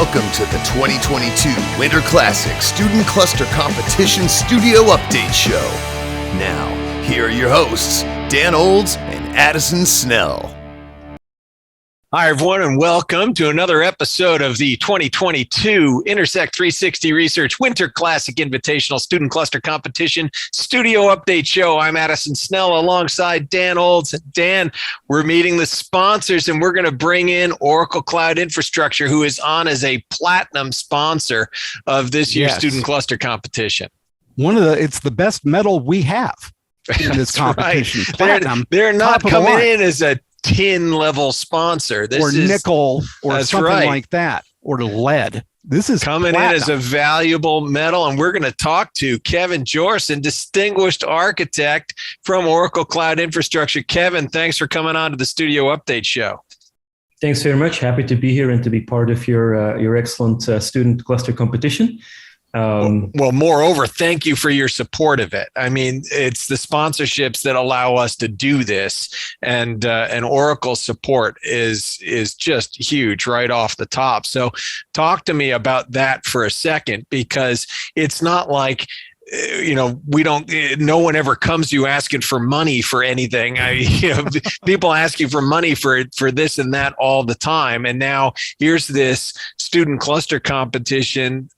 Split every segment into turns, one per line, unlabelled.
Welcome to the 2022 Winter Classic Student Cluster Competition Studio Update Show. Now, here are your hosts, Dan Olds and Addison Snell.
Hi, everyone, and welcome to another episode of the 2022 Intersect 360 Research Winter Classic Invitational Student Cluster Competition Studio Update Show. I'm Addison Snell alongside Dan Olds. Dan, we're meeting the sponsors, and we're going to bring in Oracle Cloud Infrastructure, who is on as a platinum sponsor of this year's Student Cluster Competition.
It's the best medal we have in this competition.
Right.
Platinum,
they're not coming in as a tin level sponsor.
This is nickel or something like that, or lead. This is
coming
platinum.
in as a valuable medal, and we're going to talk to Kevin Jorissen, distinguished architect from Oracle Cloud Infrastructure. Kevin, thanks for coming on to the Studio Update Show.
Thanks very much. Happy to be here and to be part of your excellent student cluster competition.
Well, moreover, thank you for your support of it. I mean, it's the sponsorships that allow us to do this, and Oracle support is just huge right off the top. So talk to me about that for a second, because it's not like, no one ever comes to you asking for money for anything. People ask you for money for this and that all the time. And now here's this student cluster competition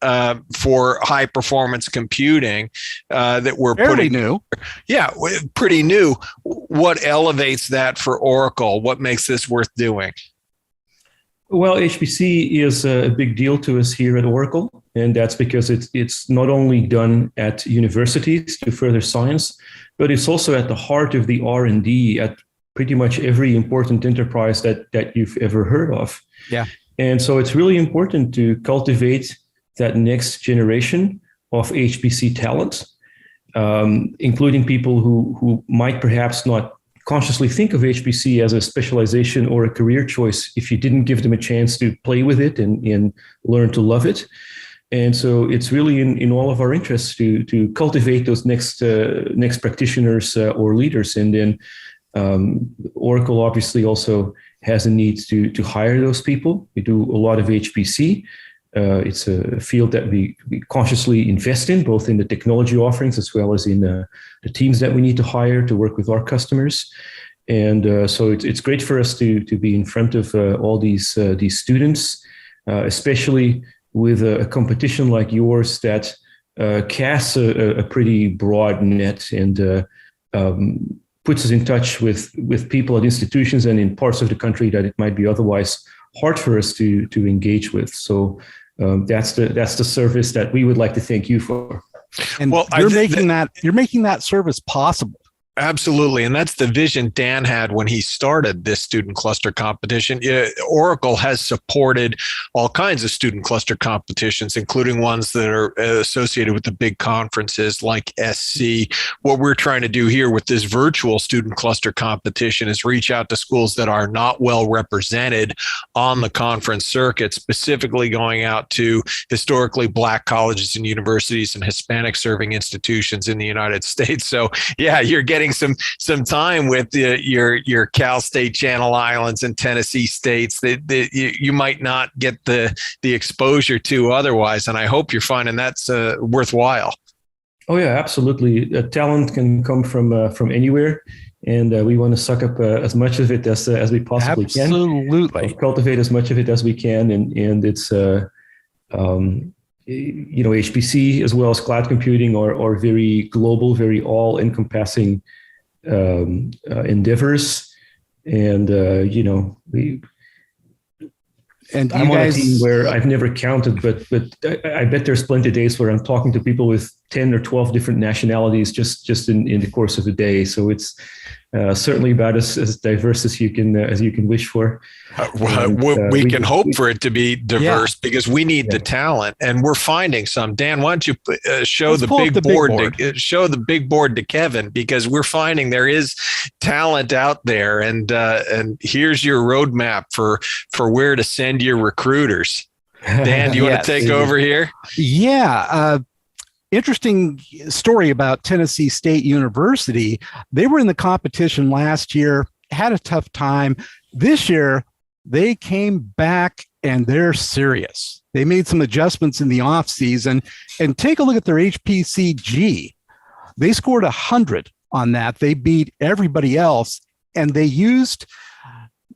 for high performance computing that we're
pretty new.
Yeah, pretty new. What elevates that for Oracle? What makes this worth doing?
Well, HPC is a big deal to us here at Oracle, and that's because it's not only done at universities to further science, but it's also at the heart of the R&D at pretty much every important enterprise that you've ever heard of.
Yeah.
And so it's really important to cultivate that next generation of HPC talent, including people who might perhaps not consciously think of HPC as a specialization or a career choice if you didn't give them a chance to play with it and learn to love it. And so it's really in all of our interests to cultivate those next practitioners or leaders. And then Oracle obviously also has a need to hire those people. We do a lot of HPC. It's a field that we consciously invest in, both in the technology offerings as well as in the teams that we need to hire to work with our customers. And so it's great for us to be in front of all these students, especially with a competition like yours that casts a pretty broad net and puts us in touch with people at institutions and in parts of the country that it might be otherwise hard for us to engage with. So that's the service that we would like to thank you for.
And you're making that service possible.
Absolutely. And that's the vision Dan had when he started this student cluster competition. Oracle has supported all kinds of student cluster competitions, including ones that are associated with the big conferences like SC. What we're trying to do here with this virtual student cluster competition is reach out to schools that are not well represented on the conference circuit, specifically going out to historically Black colleges and universities and Hispanic serving institutions in the United States. So yeah, you're getting some time with your Cal State Channel Islands and Tennessee states that you might not get the exposure to otherwise, and I hope you're finding that's worthwhile.
Oh yeah, absolutely. Talent can come from anywhere, and we want to suck up as much of it as we possibly can.
Absolutely,
cultivate as much of it as we can, and it's HPC as well as cloud computing are very global, very all-encompassing endeavors, and I'm on a team where I've never counted, but I bet there's plenty of days where I'm talking to people with 10 or 12 different nationalities just in the course of a day. So it's certainly about as diverse as you can wish for.
We can hope for it to be diverse because we need the talent, and we're finding some. Dan, why don't you show the big board? Show the big board to Kevin, because we're finding there is talent out there, and here's your roadmap for where to send your recruiters. Dan, do you want to take over here?
Yeah. Interesting story about Tennessee State University. They were in the competition last year, had a tough time. This year, they came back and they're serious. They made some adjustments in the off season, and take a look at their HPCG. They scored 100 on that. They beat everybody else, and they used,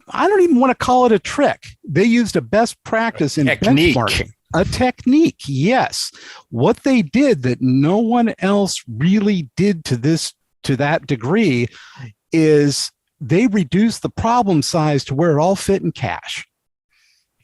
I don't even want to call it a trick. They used a best practice in benchmarking. A technique, yes. What they did that no one else really did to that degree is they reduced the problem size to where it all fit in cache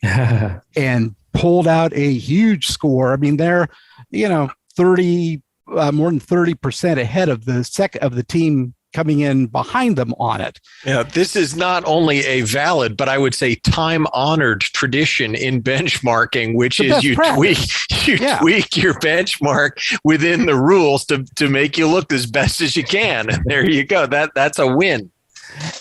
and pulled out a huge score. I mean, they're, 30, more than 30% ahead of the team coming in behind them on it.
Yeah, this is not only a valid, but I would say time-honored tradition in benchmarking, which is you tweak your benchmark within the rules to make you look as best as you can. And there you go. That's a win.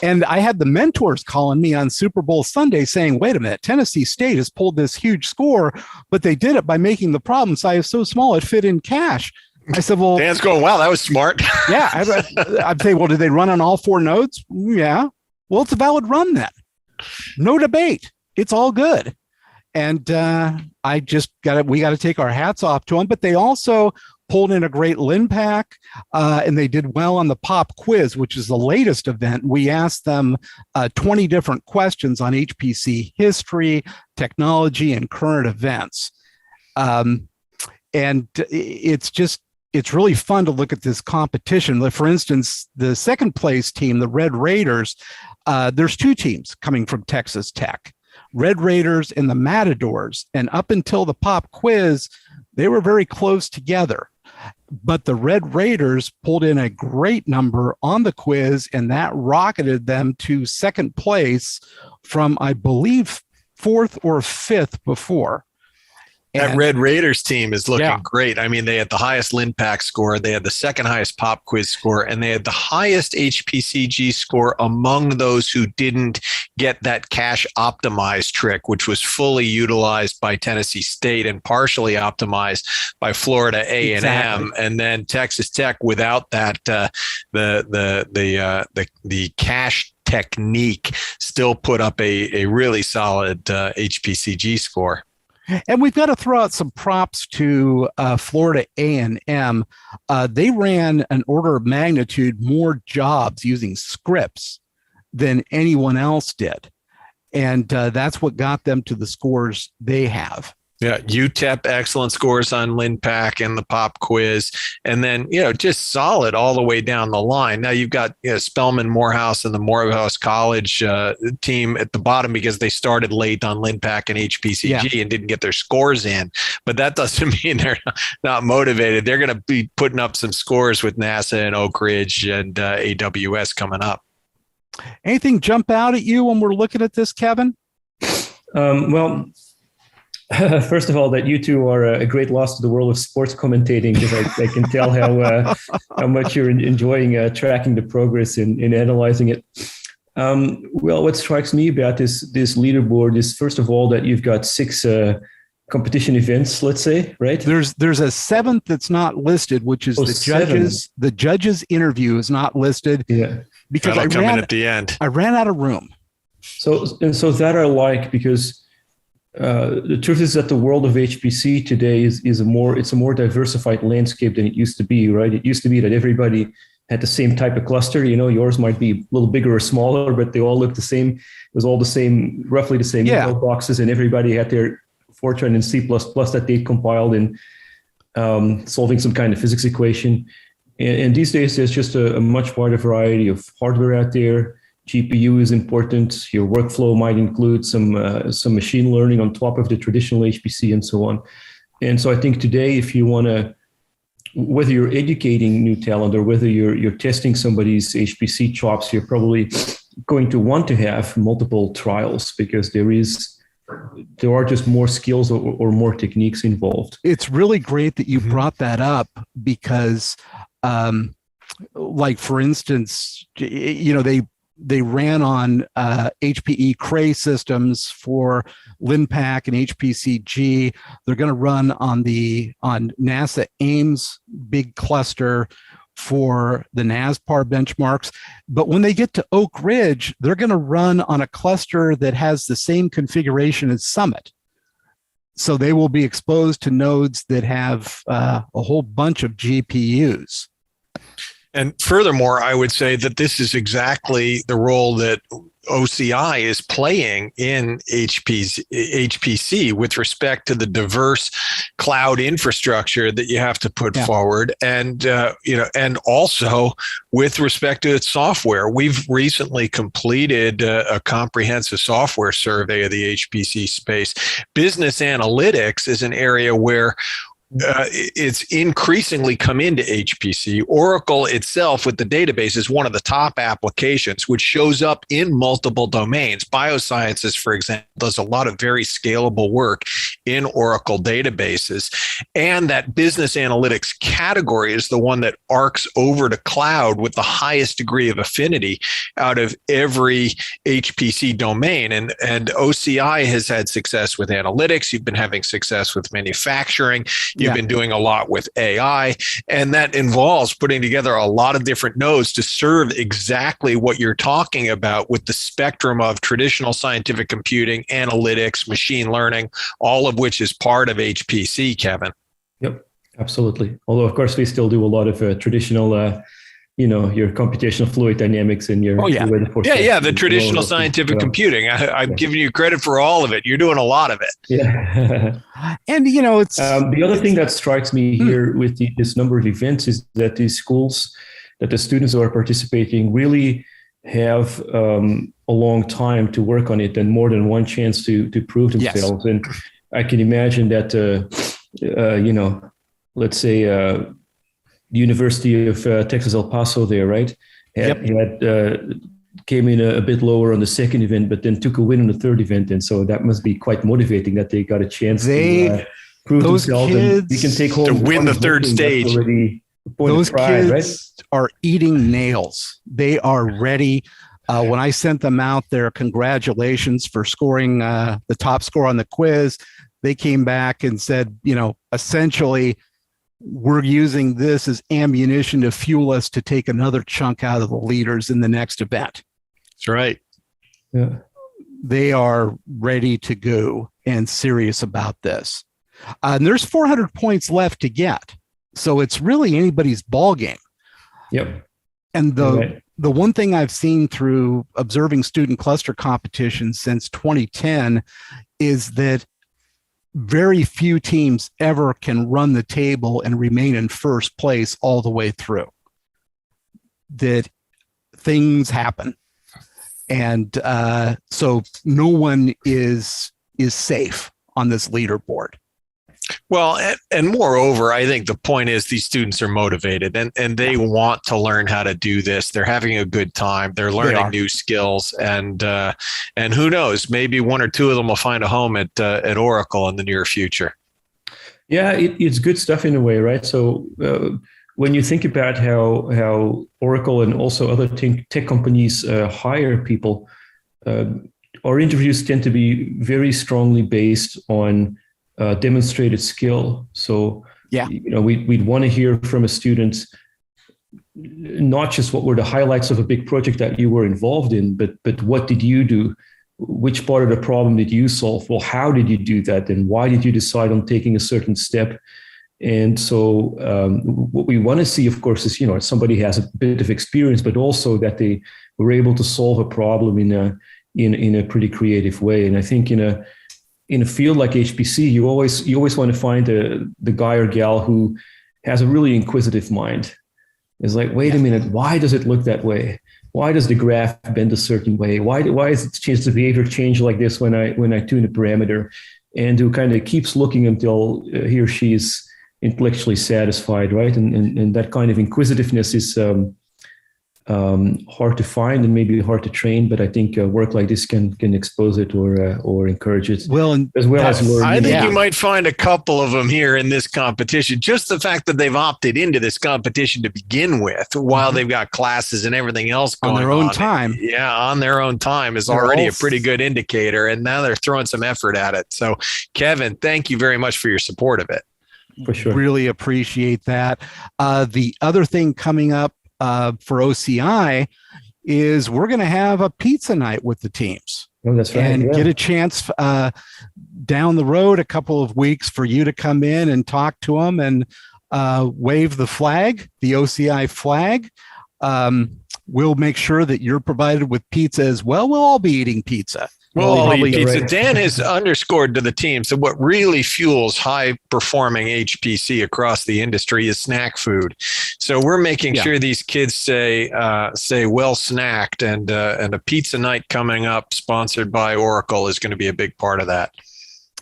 And I had the mentors calling me on Super Bowl Sunday saying, wait a minute, Tennessee State has pulled this huge score, but they did it by making the problem size so small it fit in cache. I said, well,
Dan's going, wow, that was smart.
Yeah. I'd say, well, did they run on all 4 nodes? Yeah. Well, it's a valid run then. No debate. It's all good. And we got to take our hats off to them. But they also pulled in a great LinPack, and they did well on the pop quiz, which is the latest event. We asked them 20 different questions on HPC history, technology, and current events. And it's really fun to look at this competition. For instance, the second place team, the Red Raiders, there's 2 teams coming from Texas Tech, Red Raiders and the Matadors. And up until the pop quiz, they were very close together. But the Red Raiders pulled in a great number on the quiz, and that rocketed them to second place from, I believe, 4th or 5th before.
That Red Raiders team is looking great. I mean, they had the highest LinPack score, they had the second highest pop quiz score, and they had the highest HPCG score among those who didn't get that cache optimized trick, which was fully utilized by Tennessee State and partially optimized by Florida A&M. Exactly. And then Texas Tech, without that, the cache technique, still put up a really solid HPCG score.
And we've got to throw out some props to Florida A&M. They ran an order of magnitude more jobs using scripts than anyone else did. And that's what got them to the scores they have.
Yeah, UTEP, excellent scores on LinPack and the pop quiz. And then, just solid all the way down the line. Now you've got Spelman, Morehouse, and the Morehouse College team at the bottom because they started late on LinPack and HPCG and didn't get their scores in. But that doesn't mean they're not motivated. They're going to be putting up some scores with NASA and Oak Ridge and AWS coming up.
Anything jump out at you when we're looking at this, Kevin?
Well, first of all, that you two are a great loss to the world of sports commentating, because I can tell how much you're enjoying tracking the progress in analyzing it. Well, what strikes me about this leaderboard is, first of all, that you've got 6 competition events, let's say, right?
There's a 7th that's not listed, which is the judges interview is not listed.
Yeah,
because I ran at the end.
I ran out of room.
So that I like, because the truth is that the world of HPC today is a more diversified landscape than it used to be, right? It used to be that everybody had the same type of cluster. Yours might be a little bigger or smaller, but they all looked the same. It was all the same, roughly the same info boxes, and everybody had their Fortran and C++ that they compiled in solving some kind of physics equation. And these days, there's just a much wider variety of hardware out there. GPU is important. Your workflow might include some machine learning on top of the traditional HPC and so on. And so I think today, if you want to, whether you're educating new talent or whether you're testing somebody's HPC chops, you're probably going to want to have multiple trials, because there are just more skills or more techniques involved.
It's really great that you brought that up, because like, for instance, they ran on HPE Cray systems for LinPack and HPCG. They're going to run on NASA Ames big cluster for the NASPAR benchmarks. But when they get to Oak Ridge, they're going to run on a cluster that has the same configuration as Summit. So they will be exposed to nodes that have a whole bunch of GPUs.
And furthermore, I would say that this is exactly the role that OCI is playing in HPC with respect to the diverse cloud infrastructure that you have to put forward, and and also with respect to its software. We've recently completed a comprehensive software survey of the HPC space. Business analytics is an area where it's increasingly come into HPC. Oracle itself with the database is one of the top applications, which shows up in multiple domains. Biosciences, for example, does a lot of very scalable work in Oracle databases. And that business analytics category is the one that arcs over to cloud with the highest degree of affinity out of every HPC domain. And OCI has had success with analytics. You've been having success with manufacturing. You've been doing a lot with AI, and that involves putting together a lot of different nodes to serve exactly what you're talking about with the spectrum of traditional scientific computing, analytics, machine learning, all of which is part of HPC, Kevin.
Yep, absolutely. Although, of course, we still do a lot of traditional your computational fluid dynamics and your
the traditional scientific computing. I'm giving you credit for all of it. You're doing a lot of it.
Yeah.
And it's
the other thing that strikes me here with this number of events is that these schools, that the students who are participating really have a long time to work on it and more than one chance to prove themselves. Yes. And I can imagine that let's say the University of Texas El Paso there, right? Came in a bit lower on the second event, but then took a win on the third event. And so that must be quite motivating that they got a chance to prove themselves. And we can take home
to win the third stage.
Those kids are eating nails. They are ready. When I sent them out there, congratulations for scoring the top score on the quiz. They came back and said, essentially, we're using this as ammunition to fuel us to take another chunk out of the leaders in the next event.
That's right.
Yeah.
They are ready to go and serious about this. And there's 400 points left to get. So it's really anybody's ball game.
Yep.
And the one thing I've seen through observing student cluster competitions since 2010 is that very few teams ever can run the table and remain in first place all the way through. That things happen. And so no one is safe on this leaderboard.
Well, and moreover, I think the point is these students are motivated and they want to learn how to do this. They're having a good time. They're learning new skills, and who knows, maybe one or two of them will find a home at Oracle in the near future.
Yeah, it's good stuff in a way, right? So when you think about how Oracle and also other tech companies hire people, our interviews tend to be very strongly based on demonstrated skill. So, we'd want to hear from a student, not just what were the highlights of a big project that you were involved in, but what did you do? Which part of the problem did you solve? Well, how did you do that? And why did you decide on taking a certain step? And so what we want to see, of course, is, somebody has a bit of experience, but also that they were able to solve a problem in a pretty creative way. And I think in a field like HPC, you always want to find the guy or gal who has a really inquisitive mind. It's like, wait a minute, why does it look that way? Why does the graph bend a certain way? Why is the behavior change like this when I tune a parameter? And who kind of keeps looking until he or she is intellectually satisfied, right? And that kind of inquisitiveness is hard to find and maybe hard to train, but I think work like this can expose it or encourage it.
Well, and
as well as learn.
I think you might find a couple of them here in this competition. Just the fact that they've opted into this competition to begin with, while they've got classes and everything else going
on their own time.
Yeah, on their own time is already a pretty good indicator, and now they're throwing some effort at it. So, Kevin, thank you very much for your support of it.
For sure,
really appreciate that. The other thing coming up for OCI is we're going to have a pizza night with the teams.
Oh, that's right.
And get a chance down the road, a couple of weeks, for you to come in and talk to them and wave the flag, the OCI flag. We'll make sure that you're provided with pizza as well. We'll all be eating pizza.
We'll all eat pizza.
Right.
Dan has underscored to the team. So what really fuels high performing HPC across the industry is snack food. So we're making sure these kids say well snacked, and a pizza night coming up sponsored by Oracle is going to be a big part of that.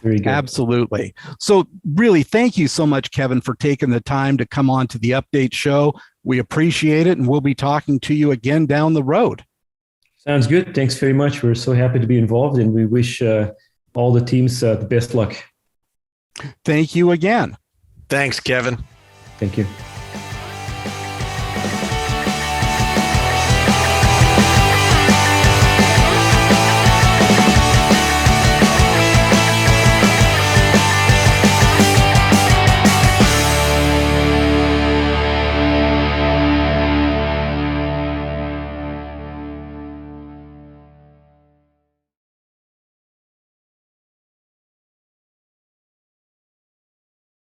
Very good.
Absolutely. So really, thank you so much, Kevin, for taking the time to come on to the update show. We appreciate it, and we'll be talking to you again down the road.
Sounds good. Thanks very much. We're so happy to be involved, and we wish all the teams the best luck.
Thank you again.
Thanks, Kevin.
Thank you.